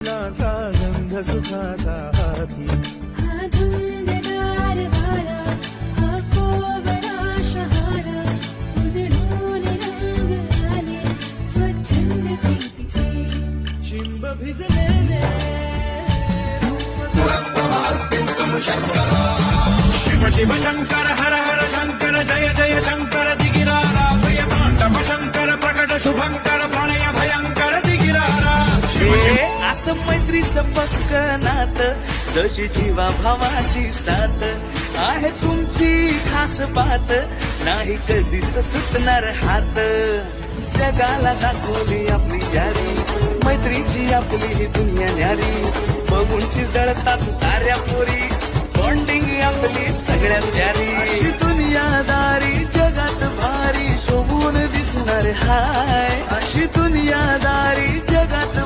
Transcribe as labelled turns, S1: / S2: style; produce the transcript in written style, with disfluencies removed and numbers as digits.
S1: स्वप्नाचा गंध सुखाचा हाती.
S2: हा धुंदगार वारा, हा कोवळा शहारा, उजळून रंग आले स्वच्छंद प्रीतीचे.
S1: चिंब भिजलेले
S3: शिव शिव शंकर हर हर शंकर जय जय शंकर दिगिरारा भय तांडव शंकर प्रकट शुभंकर प्रणय भयंकर दिगिरारा.
S4: असं मैत्रीचं पक्क नात, जशी जीवा भावाची साथ आहे तुमची खास बात, नाही कधीच सुटणार हात. जगाला दाखवली आपली यारी, मैत्रीची आपली ही दुनिया न्यारी. बघून जळतात साऱ्या पोरी, बॉन्डिंग आपली सगळ्यात प्यारी. अशी दुनियादारी जगात भारी, शोभून दिसणार हाय. अशी दुनियादारी जगात